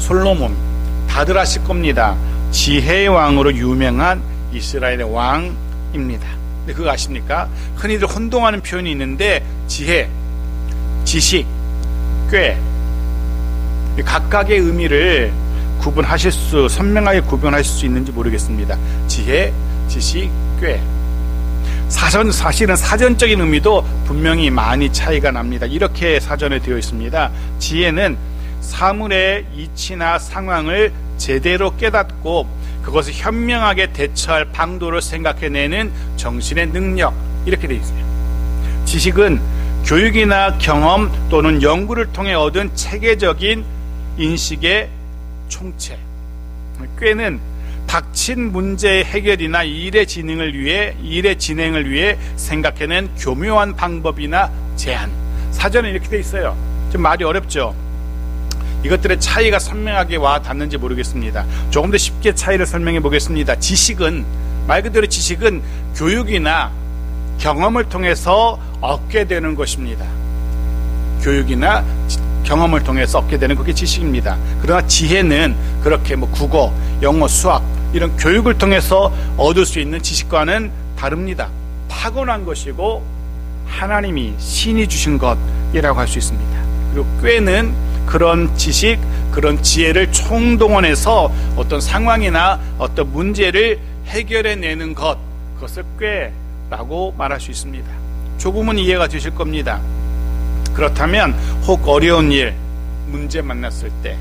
솔로몬, 다들 아실 겁니다. 지혜의 왕으로 유명한 이스라엘의 왕입니다. 근데 그거 아십니까? 흔히들 혼동하는 표현이 있는데 지혜, 지식, 꽤 각각의 의미를 선명하게 구분하실 수 있는지 모르겠습니다. 지혜, 지식, 꽤. 사실은 사전적인 의미도 분명히 많이 차이가 납니다. 이렇게 사전에 되어 있습니다. 지혜는 사물의 이치나 상황을 제대로 깨닫고 그것을 현명하게 대처할 방도를 생각해내는 정신의 능력, 이렇게 되어 있어요. 지식은 교육이나 경험 또는 연구를 통해 얻은 체계적인 인식의 총체. 꾀는 닥친 문제의 해결이나 일의 진행을 위해 생각해낸 교묘한 방법이나 제안. 사전에 이렇게 돼 있어요. 좀 말이 어렵죠? 이것들의 차이가 선명하게 와 닿는지 모르겠습니다. 조금 더 쉽게 차이를 설명해 보겠습니다. 지식은, 말 그대로 지식은 교육이나 경험을 통해서 얻게 되는 것입니다. 교육이나 경험을 통해서 얻게 되는 그게 지식입니다. 그러나 지혜는 그렇게 국어, 영어, 수학 이런 교육을 통해서 얻을 수 있는 지식과는 다릅니다. 타고난 것이고 하나님이, 신이 주신 것이라고 할 수 있습니다. 그리고 꾀는 그런 지식, 그런 지혜를 총동원해서 어떤 상황이나 어떤 문제를 해결해내는 것, 그것을 꾀라고 말할 수 있습니다. 조금은 이해가 되실 겁니다. 그렇다면 혹 어려운 일, 문제 만났을 때,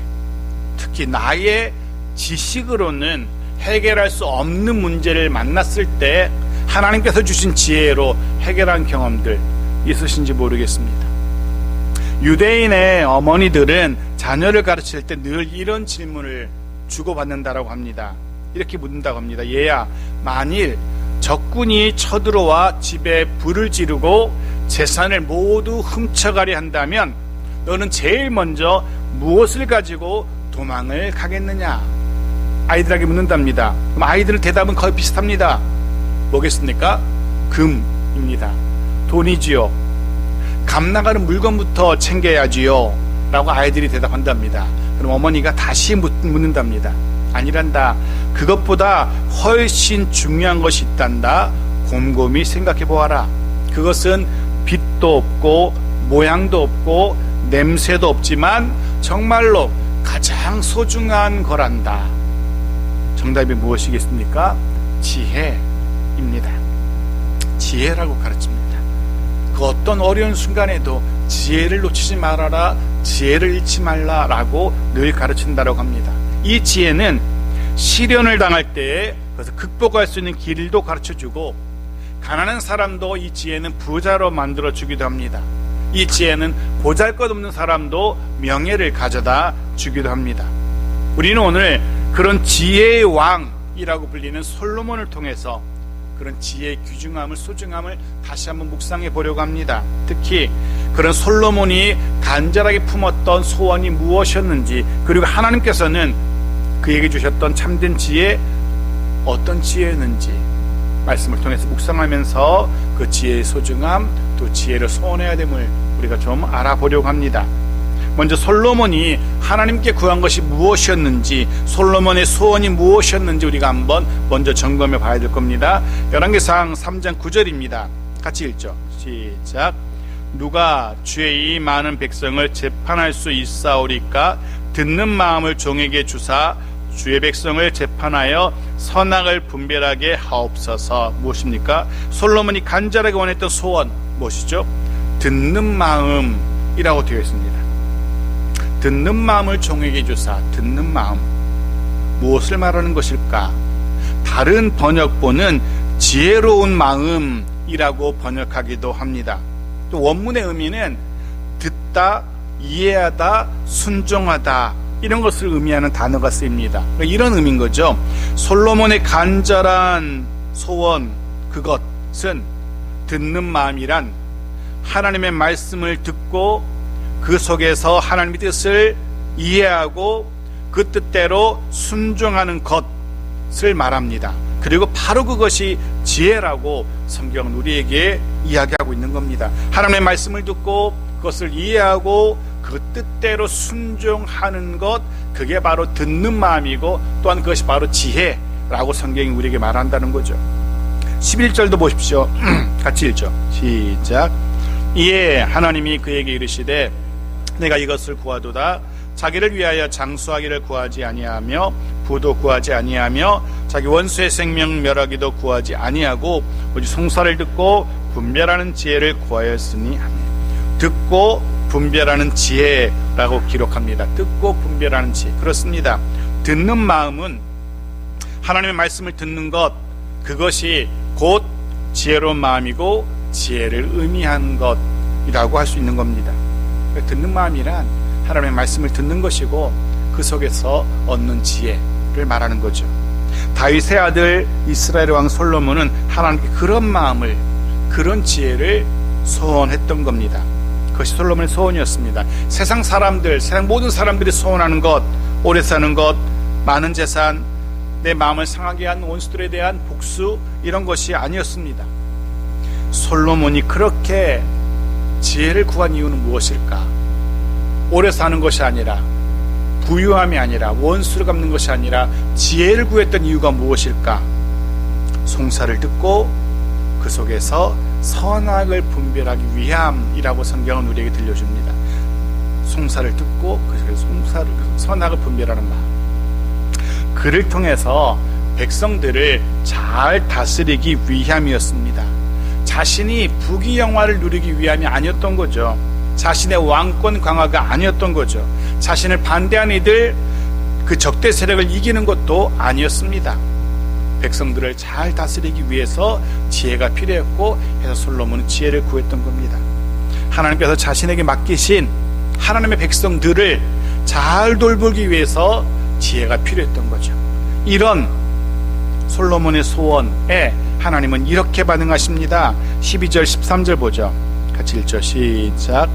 특히 나의 지식으로는 해결할 수 없는 문제를 만났을 때 하나님께서 주신 지혜로 해결한 경험들 있으신지 모르겠습니다. 유대인의 어머니들은 자녀를 가르칠 때 늘 이런 질문을 주고받는다고 합니다. 이렇게 묻는다고 합니다. 얘야, 만일 적군이 쳐들어와 집에 불을 지르고 재산을 모두 훔쳐가려 한다면 너는 제일 먼저 무엇을 가지고 도망을 가겠느냐? 아이들에게 묻는답니다. 그럼 아이들의 대답은 거의 비슷합니다. 뭐겠습니까? 금입니다. 돈이지요. 값 나가는 물건부터 챙겨야지요 라고 아이들이 대답한답니다. 그럼 어머니가 다시 묻는답니다. 아니란다. 그것보다 훨씬 중요한 것이 있단다. 곰곰이 생각해 보아라. 그것은 빛도 없고 모양도 없고 냄새도 없지만 정말로 가장 소중한 거란다. 정답이 무엇이겠습니까? 지혜입니다. 지혜라고 가르칩니다. 그 어떤 어려운 순간에도 지혜를 놓치지 말아라, 지혜를 잃지 말라라고 늘 가르친다고 합니다. 이 지혜는 시련을 당할 때에 그래서 극복할 수 있는 길도 가르쳐주고, 가난한 사람도 이 지혜는 부자로 만들어주기도 합니다. 이 지혜는 보잘것없는 사람도 명예를 가져다 주기도 합니다. 우리는 오늘 그런 지혜의 왕이라고 불리는 솔로몬을 통해서 그런 지혜의 귀중함을, 소중함을 다시 한번 묵상해 보려고 합니다. 특히 그런 솔로몬이 간절하게 품었던 소원이 무엇이었는지, 그리고 하나님께서는 그에게 주셨던 참된 지혜, 어떤 지혜였는지 말씀을 통해서 묵상하면서 그 지혜의 소중함, 또 지혜를 소원해야 됨을 우리가 좀 알아보려고 합니다. 먼저 솔로몬이 하나님께 구한 것이 무엇이었는지, 솔로몬의 소원이 무엇이었는지 우리가 한번 먼저 점검해 봐야 될 겁니다. 열왕기상 3장 9절입니다. 같이 읽죠. 시작. 누가 주의 이 많은 백성을 재판할 수 있사오리까? 듣는 마음을 종에게 주사 주의 백성을 재판하여 선악을 분별하게 하옵소서. 무엇입니까? 솔로몬이 간절하게 원했던 소원 무엇이죠? 듣는 마음이라고 되어 있습니다. 듣는 마음을 종에게 주사. 듣는 마음, 무엇을 말하는 것일까? 다른 번역본은 지혜로운 마음이라고 번역하기도 합니다. 또 원문의 의미는 듣다, 이해하다, 순종하다, 이런 것을 의미하는 단어가 쓰입니다. 이런 의미인 거죠. 솔로몬의 간절한 소원, 그것은 듣는 마음이란 하나님의 말씀을 듣고 그 속에서 하나님의 뜻을 이해하고 그 뜻대로 순종하는 것을 말합니다. 그리고 바로 그것이 지혜라고 성경은 우리에게 이야기하고 있는 겁니다. 하나님의 말씀을 듣고 그것을 이해하고 그 뜻대로 순종하는 것, 그게 바로 듣는 마음이고 또한 그것이 바로 지혜라고 성경이 우리에게 말한다는 거죠. 11절도 보십시오. 같이 읽죠. 시작. 이에 하나님이 그에게 이르시되 내가 이것을 구하도다. 자기를 위하여 장수하기를 구하지 아니하며 부도 구하지 아니하며 자기 원수의 생명 멸하기도 구하지 아니하고 오직 송사를 듣고 분별하는 지혜를 구하였으니 아멘. 듣고 분별하는 지혜라고 기록합니다. 듣고 분별하는 지혜. 그렇습니다. 듣는 마음은 하나님의 말씀을 듣는 것, 그것이 곧 지혜로운 마음이고 지혜를 의미하는 것이라고 할 수 있는 겁니다. 듣는 마음이란 하나님의 말씀을 듣는 것이고 그 속에서 얻는 지혜를 말하는 거죠. 다윗의 아들 이스라엘 왕 솔로몬은 하나님께 그런 마음을, 그런 지혜를 소원했던 겁니다. 그것이 솔로몬의 소원이었습니다. 세상 사람들, 세상 모든 사람들이 소원하는 것, 오래 사는 것, 많은 재산, 내 마음을 상하게 한 원수들에 대한 복수, 이런 것이 아니었습니다. 솔로몬이 그렇게 지혜를 구한 이유는 무엇일까? 오래 사는 것이 아니라, 부유함이 아니라, 원수를 갚는 것이 아니라 지혜를 구했던 이유가 무엇일까? 송사를 듣고 그 속에서 선악을 분별하기 위함이라고 성경은 우리에게 들려줍니다. 송사를 듣고 그 속에서 선악을 분별하는 마음, 그를 통해서 백성들을 잘 다스리기 위함이었습니다. 자신이 부귀영화를 누리기 위함이 아니었던 거죠. 자신의 왕권 강화가 아니었던 거죠. 자신을 반대한 이들, 그 적대 세력을 이기는 것도 아니었습니다. 백성들을 잘 다스리기 위해서 지혜가 필요했고 해서 솔로몬은 지혜를 구했던 겁니다. 하나님께서 자신에게 맡기신 하나님의 백성들을 잘 돌보기 위해서 지혜가 필요했던 거죠. 이런 솔로몬의 소원에 하나님은 이렇게 반응하십니다. 12절 13절 보죠. 같이 읽죠. 시작.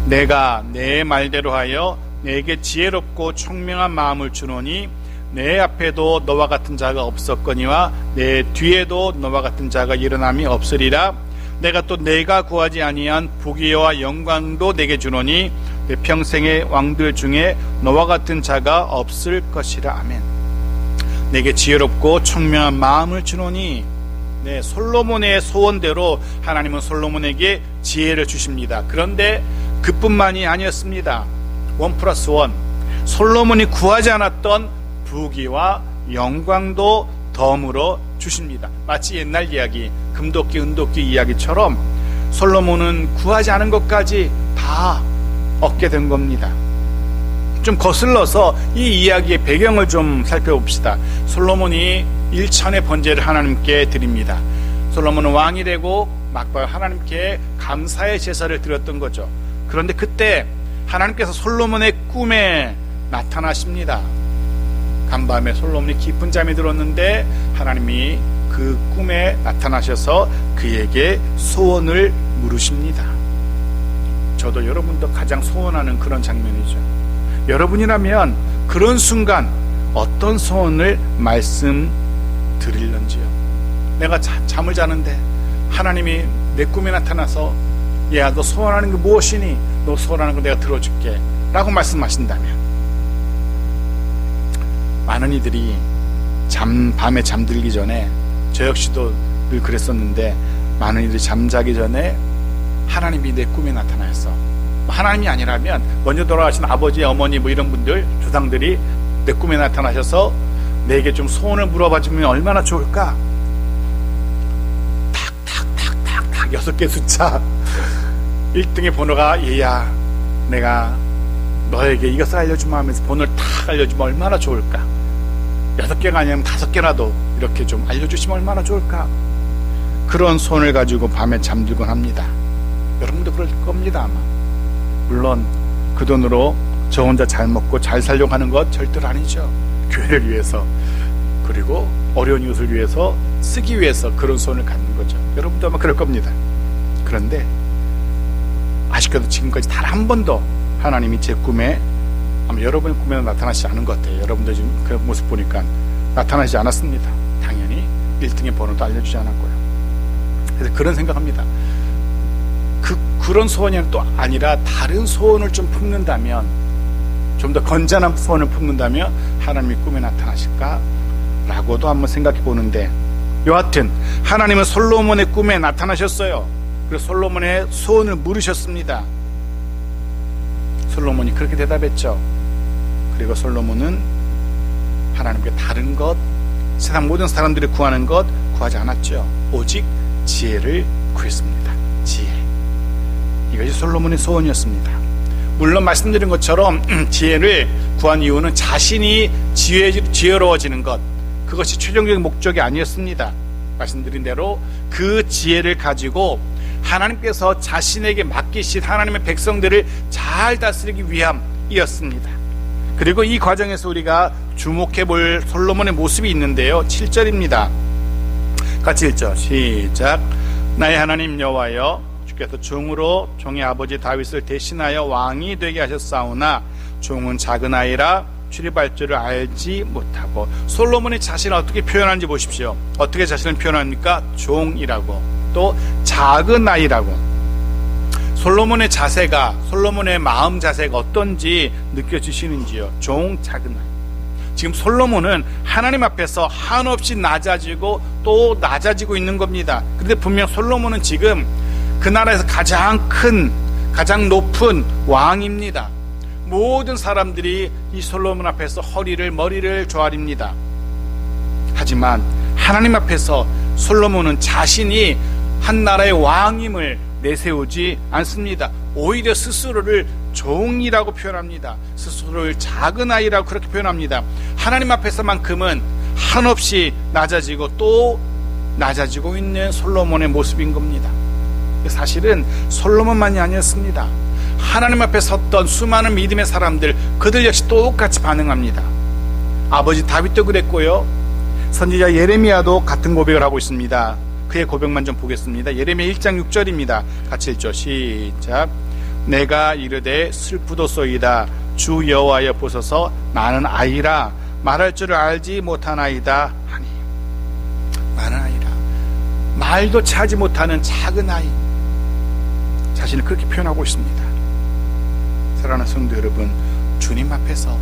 내가 내 말대로 하여 내게 지혜롭고 총명한 마음을 주노니 내 앞에도 너와 같은 자가 없었거니와 내 뒤에도 너와 같은 자가 일어남이 없으리라. 내가 또 내가 구하지 아니한 부귀와 영광도 내게 주노니 내 평생의 왕들 중에 너와 같은 자가 없을 것이라. 아멘. 내게 지혜롭고 총명한 마음을 주노니, 네, 솔로몬의 소원대로 하나님은 솔로몬에게 지혜를 주십니다. 그런데 그뿐만이 아니었습니다. 1+1, 솔로몬이 구하지 않았던 부귀와 영광도 덤으로 주십니다. 마치 옛날 이야기, 금도끼 은도끼 이야기처럼 솔로몬은 구하지 않은 것까지 다 얻게 된 겁니다. 좀 거슬러서 이 이야기의 배경을 좀 살펴봅시다. 솔로몬이 일천의 번제를 하나님께 드립니다. 솔로몬은 왕이 되고 막바로 하나님께 감사의 제사를 드렸던 거죠. 그런데 그때 하나님께서 솔로몬의 꿈에 나타나십니다. 간밤에 솔로몬이 깊은 잠이 들었는데 하나님이 그 꿈에 나타나셔서 그에게 소원을 물으십니다. 저도 여러분도 가장 소원하는 그런 장면이죠. 여러분이라면 그런 순간 어떤 소원을 말씀드릴런지요. 내가 잠을 자는데 하나님이 내 꿈에 나타나서 야, 너 소원하는 게 무엇이니? 너 소원하는 거 내가 들어줄게 라고 말씀하신다면, 많은 이들이 밤에 잠들기 전에, 저 역시도 늘 그랬었는데, 많은 이들이 잠자기 전에 하나님이 내 꿈에 나타나서, 하나님이 아니라면 먼저 돌아가신 아버지, 어머니 뭐 이런 분들, 조상들이 내 꿈에 나타나셔서 내게 좀 소원을 물어봐주면 얼마나 좋을까? 탁탁탁탁탁 6개 숫자 1등의 번호가 얘야, 내가 너에게 이것을 알려주마 하면서 번호를 탁 알려주면 얼마나 좋을까? 6개가 아니면 5개라도 이렇게 좀 알려주시면 얼마나 좋을까? 그런 소원을 가지고 밤에 잠들곤 합니다. 여러분도 그럴 겁니다. 아마 물론 그 돈으로 저 혼자 잘 먹고 잘 살려고 하는 것 절대로 아니죠. 교회를 위해서, 그리고 어려운 이웃을 위해서 쓰기 위해서 그런 소원을 갖는 거죠. 여러분도 아마 그럴 겁니다. 그런데 아쉽게도 지금까지 단 한 번도 하나님이 제 꿈에, 아마 여러분의 꿈에는 나타나시지 않은 것 같아요. 여러분들 지금 그 모습 보니까 나타나지 않았습니다. 당연히 1등의 번호도 알려주지 않았고요. 그래서 그런 생각합니다. 그런 소원이 또 아니라 다른 소원을 좀 품는다면 좀 더 건전한 소원을 품는다면 하나님이 꿈에 나타나실까? 라고도 한번 생각해 보는데, 여하튼 하나님은 솔로몬의 꿈에 나타나셨어요. 그래서 솔로몬의 소원을 물으셨습니다. 솔로몬이 그렇게 대답했죠. 그리고 솔로몬은 하나님께 다른 것, 세상 모든 사람들이 구하는 것 구하지 않았죠. 오직 지혜를 구했습니다. 지혜. 이것이 솔로몬의 소원이었습니다. 물론 말씀드린 것처럼 지혜를 구한 이유는 자신이 지혜로워지는 것, 그것이 최종적인 목적이 아니었습니다. 말씀드린 대로 그 지혜를 가지고 하나님께서 자신에게 맡기신 하나님의 백성들을 잘 다스리기 위함이었습니다. 그리고 이 과정에서 우리가 주목해 볼 솔로몬의 모습이 있는데요. 7절입니다. 같이 읽죠. 시작. 나의 하나님 여호와여, 주께서 종으로 종의 아버지 다윗을 대신하여 왕이 되게 하셨사오나 종은 작은 아이라 출입할 줄을 알지 못하고. 솔로몬이 자신을 어떻게 표현하는지 보십시오. 어떻게 자신을 표현합니까? 종이라고, 또 작은 아이라고. 솔로몬의 자세가, 솔로몬의 마음 자세가 어떤지 느껴지시는지요? 종, 작은 아이. 지금 솔로몬은 하나님 앞에서 한없이 낮아지고 또 낮아지고 있는 겁니다. 그런데 분명 솔로몬은 지금 그 나라에서 가장 큰, 가장 높은 왕입니다. 모든 사람들이 이 솔로몬 앞에서 머리를 조아립니다. 하지만 하나님 앞에서 솔로몬은 자신이 한 나라의 왕임을 내세우지 않습니다. 오히려 스스로를 종이라고 표현합니다. 스스로를 작은 아이라고 그렇게 표현합니다. 하나님 앞에서만큼은 한없이 낮아지고 또 낮아지고 있는 솔로몬의 모습인 겁니다. 사실은 솔로몬만이 아니었습니다. 하나님 앞에 섰던 수많은 믿음의 사람들, 그들 역시 똑같이 반응합니다. 아버지 다윗도 그랬고요, 선지자 예레미야도 같은 고백을 하고 있습니다. 그의 고백만 좀 보겠습니다. 예레미야 1장 6절입니다. 같이 읽죠. 시작. 내가 이르되 슬프도소이다. 주 여호와여 보소서, 나는 아이라 말할 줄을 알지 못하나이다 하니. 나는 아이라, 말도 차지 못하는 작은 아이, 자신을 그렇게 표현하고 있습니다. 사랑하는 성도 여러분, 주님 앞에서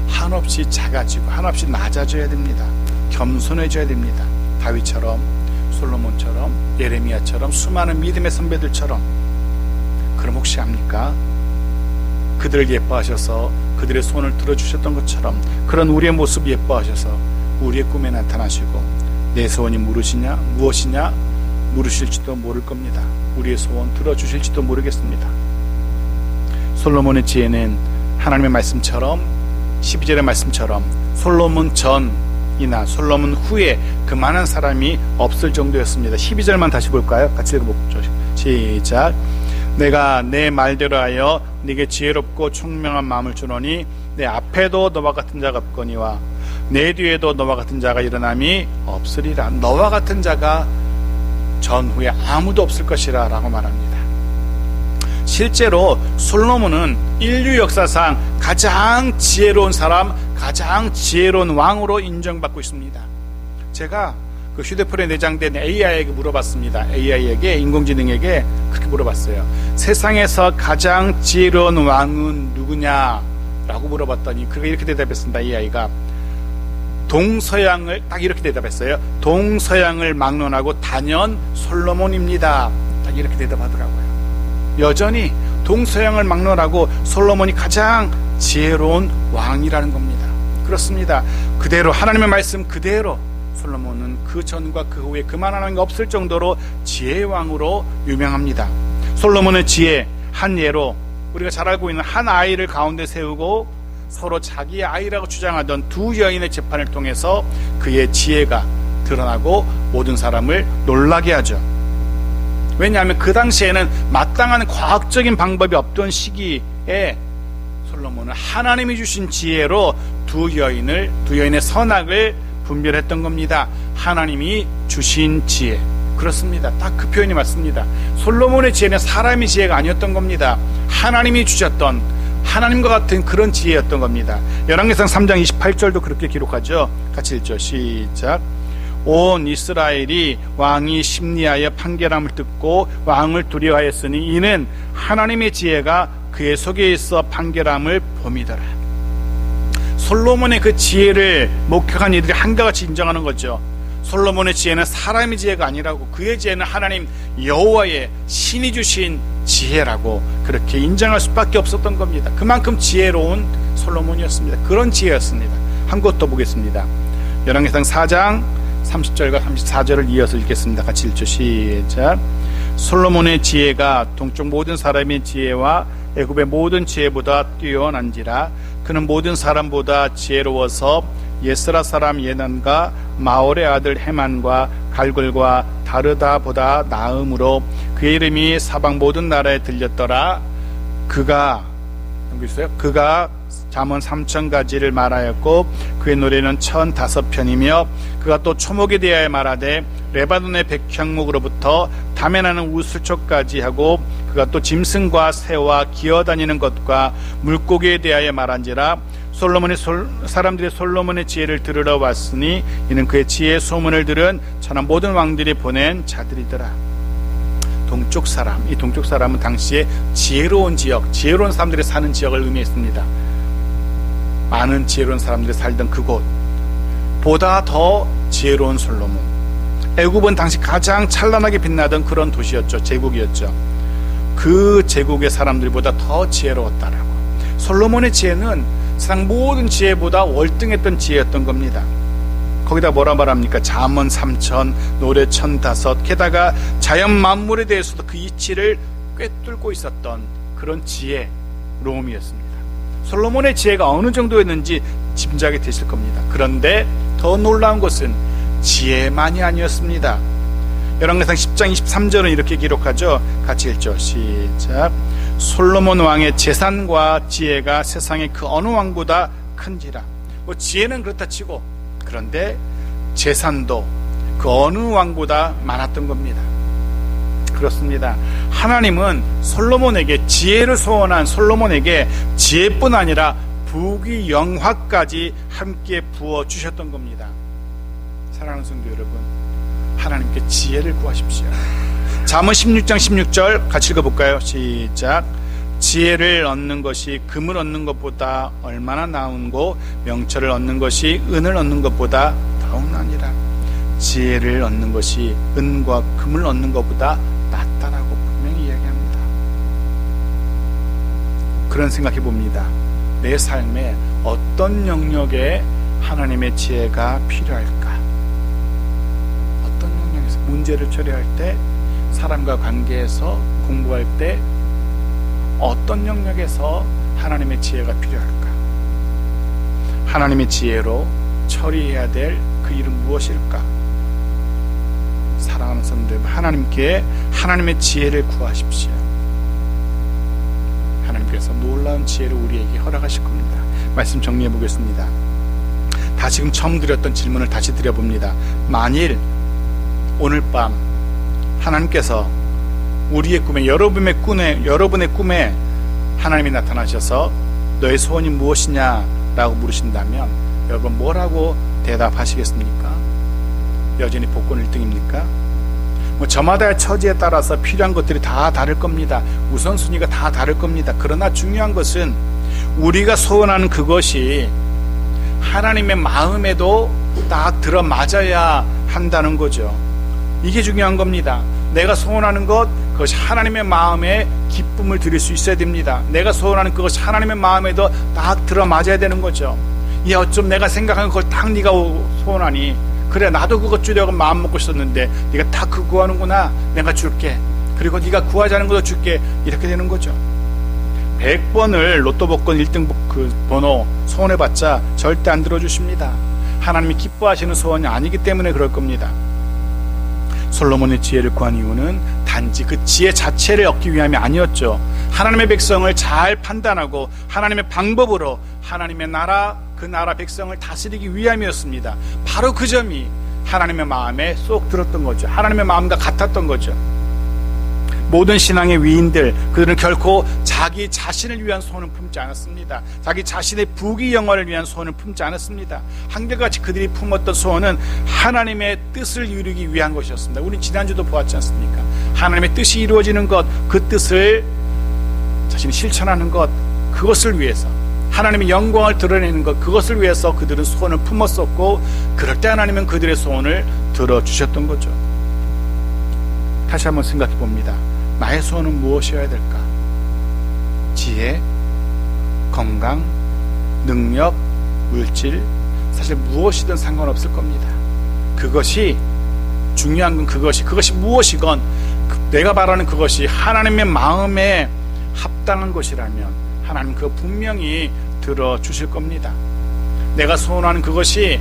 한없이 작아지고 한없이 낮아져야 됩니다. 겸손해져야 됩니다. 다윗처럼, 솔로몬처럼, 예레미야처럼, 수많은 믿음의 선배들처럼. 그럼 혹시 압니까? 그들을 예뻐하셔서 그들의 손을 들어주셨던 것처럼 그런 우리의 모습 예뻐하셔서 우리의 꿈에 나타나시고 내 소원이 무엇이냐 물으실지도 모를 겁니다. 우리의 소원 들어주실지도 모르겠습니다. 솔로몬의 지혜는 하나님의 말씀처럼, 12절의 말씀처럼 솔로몬 전이나 솔로몬 후에 그만한 사람이 없을 정도였습니다. 12절만 다시 볼까요? 같이 읽어보죠. 시작. 내가 내 말대로 하여 네게 지혜롭고 총명한 마음을 주노니 내 앞에도 너와 같은 자가 없거니와 내 뒤에도 너와 같은 자가 일어남이 없으리라. 너와 같은 자가 전후에 아무도 없을 것이라 라고 말합니다. 실제로 솔로몬은 인류 역사상 가장 지혜로운 사람, 가장 지혜로운 왕으로 인정받고 있습니다. 제가 그 휴대폰에 내장된 AI에게 물어봤습니다. AI에게, 인공지능에게 그렇게 물어봤어요. 세상에서 가장 지혜로운 왕은 누구냐? 라고 물어봤더니 그가 이렇게 대답했습니다. AI가 동서양을, 딱 이렇게 대답했어요. 동서양을 막론하고 단연 솔로몬입니다. 딱 이렇게 대답하더라고요. 여전히 동서양을 막론하고 솔로몬이 가장 지혜로운 왕이라는 겁니다. 그렇습니다. 그대로 하나님의 말씀 그대로 솔로몬은 그 전과 그 후에 그만한 게 없을 정도로 지혜의 왕으로 유명합니다. 솔로몬의 지혜 한 예로 우리가 잘 알고 있는 한 아이를 가운데 세우고 서로 자기의 아이라고 주장하던 두 여인의 재판을 통해서 그의 지혜가 드러나고 모든 사람을 놀라게 하죠. 왜냐하면 그 당시에는 마땅한 과학적인 방법이 없던 시기에 솔로몬은 하나님이 주신 지혜로 두 여인의 선악을 분별했던 겁니다. 하나님이 주신 지혜. 그렇습니다. 딱 그 표현이 맞습니다. 솔로몬의 지혜는 사람의 지혜가 아니었던 겁니다. 하나님이 주셨던 하나님과 같은 그런 지혜였던 겁니다. 열왕기상 3장 28절도 그렇게 기록하죠. 같이 읽죠. 시작. 온 이스라엘이 왕이 심리하여 판결함을 듣고 왕을 두려워하였으니 이는 하나님의 지혜가 그의 속에 있어 판결함을 봄이더라. 솔로몬의 그 지혜를 목격한 이들이 한결같이 인정하는 거죠. 솔로몬의 지혜는 사람의 지혜가 아니라고, 그의 지혜는 하나님 여호와의 신이 주신 지혜라고 그렇게 인정할 수밖에 없었던 겁니다. 그만큼 지혜로운 솔로몬이었습니다. 그런 지혜였습니다. 한 곳 더 보겠습니다. 열왕기상 4장 30절과 34절을 이어서 읽겠습니다. 같이 읽죠. 시작. 솔로몬의 지혜가 동쪽 모든 사람의 지혜와 애굽의 모든 지혜보다 뛰어난지라. 그는 모든 사람보다 지혜로워서 예스라 사람 예난과 마올의 아들 헤만과 갈글과 다르다보다 나음으로 그의 이름이 사방 모든 나라에 들렸더라. 그가 잠언 3000가지를 말하였고 그의 노래는 1005편이며 그가 또 초목에 대하여 말하되 레바논의 백향목으로부터 담에 나는 우슬초까지 하고 그가 또 짐승과 새와 기어다니는 것과 물고기에 대하여 말한지라. 솔로몬의 사람들이 솔로몬의 지혜를 들으러 왔으니 이는 그의 지혜의 소문을 들은 천하 모든 왕들이 보낸 자들이더라. 동쪽 사람, 이 동쪽 사람은 당시에 지혜로운 지역, 지혜로운 사람들이 사는 지역을 의미했습니다. 많은 지혜로운 사람들이 살던 그곳 보다 더 지혜로운 솔로몬. 애굽은 당시 가장 찬란하게 빛나던 그런 도시였죠. 제국이었죠. 그 제국의 사람들보다 더 지혜로웠다라고. 솔로몬의 지혜는 세상 모든 지혜보다 월등했던 지혜였던 겁니다. 거기다 뭐라 말합니까? 잠언 3000, 노래 1005, 게다가 자연 만물에 대해서도 그 이치를 꿰뚫고 있었던 그런 지혜로움이었습니다. 솔로몬의 지혜가 어느 정도였는지 짐작이 되실 겁니다. 그런데 더 놀라운 것은 지혜만이 아니었습니다. 열왕기상 10장 23절은 이렇게 기록하죠. 같이 읽죠. 시작. 솔로몬 왕의 재산과 지혜가 세상의 그 어느 왕보다 큰지라. 지혜는 그렇다 치고, 그런데 재산도 그 어느 왕보다 많았던 겁니다. 그렇습니다. 하나님은 솔로몬에게 지혜를 소원한 솔로몬에게 지혜뿐 아니라 부귀 영화까지 함께 부어주셨던 겁니다. 사랑하는 성도 여러분, 하나님께 지혜를 구하십시오. 잠언 16장 16절 같이 읽어볼까요? 시작. 지혜를 얻는 것이 금을 얻는 것보다 얼마나 나은고 명철을 얻는 것이 은을 얻는 것보다 더욱 나으니라. 지혜를 얻는 것이 은과 금을 얻는 것보다 낫다라고 분명히 이야기합니다. 그런 생각해 봅니다. 내 삶에 어떤 영역에 하나님의 지혜가 필요할까? 어떤 영역에서 문제를 처리할 때, 사람과 관계에서 공부할 때 어떤 영역에서 하나님의 지혜가 필요할까? 하나님의 지혜로 처리해야 될 그 일은 무엇일까? 사랑하는 성도들, 하나님께 하나님의 지혜를 구하십시오. 하나님께서 놀라운 지혜를 우리에게 허락하실 겁니다. 말씀 정리해 보겠습니다. 다 지금 처음 드렸던 질문을 다시 드려봅니다. 만일 오늘 밤 하나님께서 우리의 꿈에, 여러분의 꿈에 하나님이 나타나셔서 너의 소원이 무엇이냐 라고 물으신다면 여러분 뭐라고 대답하시겠습니까? 여전히 복권 1등입니까? 저마다의 처지에 따라서 필요한 것들이 다 다를 겁니다. 우선순위가 다 다를 겁니다. 그러나 중요한 것은 우리가 소원하는 그것이 하나님의 마음에도 딱 들어맞아야 한다는 거죠. 이게 중요한 겁니다. 내가 소원하는 것, 그것이 하나님의 마음에 기쁨을 드릴 수 있어야 됩니다. 내가 소원하는 그것이 하나님의 마음에도 딱 들어맞아야 되는 거죠. 어쩜 내가 생각하는 그걸 딱 네가 소원하니, 그래 나도 그것 주려고 마음 먹고 있었는데 네가 딱 그거 구하는구나, 내가 줄게. 그리고 네가 구하자는 것도 줄게. 이렇게 되는 거죠. 100번을 로또 복권 1등 그 번호 소원해봤자 절대 안 들어주십니다. 하나님이 기뻐하시는 소원이 아니기 때문에 그럴 겁니다. 솔로몬의 지혜를 구한 이유는 단지 그 지혜 자체를 얻기 위함이 아니었죠. 하나님의 백성을 잘 판단하고 하나님의 방법으로 하나님의 나라, 그 나라 백성을 다스리기 위함이었습니다. 바로 그 점이 하나님의 마음에 쏙 들었던 거죠. 하나님의 마음과 같았던 거죠. 모든 신앙의 위인들, 그들은 결코 자기 자신을 위한 소원을 품지 않았습니다. 자기 자신의 부귀 영화를 위한 소원을 품지 않았습니다. 한결같이 그들이 품었던 소원은 하나님의 뜻을 이루기 위한 것이었습니다. 우리 지난주도 보았지 않습니까? 하나님의 뜻이 이루어지는 것, 그 뜻을 자신이 실천하는 것, 그것을 위해서 하나님의 영광을 드러내는 것, 그것을 위해서 그들은 소원을 품었었고, 그럴 때 하나님은 그들의 소원을 들어주셨던 거죠. 다시 한번 생각해 봅니다. 나의 소원은 무엇이어야 될까? 지혜, 건강, 능력, 물질, 사실 무엇이든 상관없을 겁니다. 그것이 중요한 건 그것이 무엇이건 내가 바라는 그것이 하나님의 마음에 합당한 것이라면 하나님 그거 분명히 들어주실 겁니다. 내가 소원하는 그것이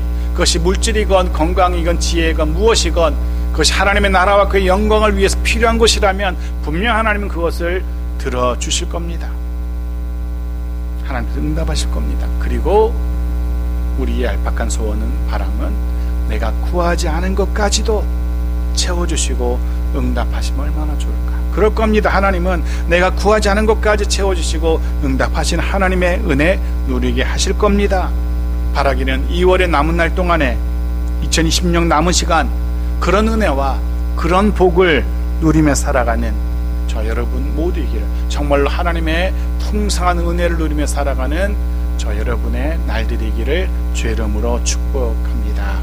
물질이건 건강이건 지혜건 무엇이건 그것이 하나님의 나라와 그의 영광을 위해서 필요한 것이라면 분명 하나님은 그것을 들어주실 겁니다. 하나님께서 응답하실 겁니다. 그리고 우리의 얄팍한 소원은, 바람은 내가 구하지 않은 것까지도 채워주시고 응답하시면 얼마나 좋을까. 그럴 겁니다. 하나님은 내가 구하지 않은 것까지 채워주시고 응답하신 하나님의 은혜 누리게 하실 겁니다. 바라기는 2월의 남은 날 동안에 2020년 남은 시간 그런 은혜와 그런 복을 누리며 살아가는 저 여러분 모두이기를, 정말로 하나님의 풍성한 은혜를 누리며 살아가는 저 여러분의 날들이기를 주의 이름으로 축복합니다.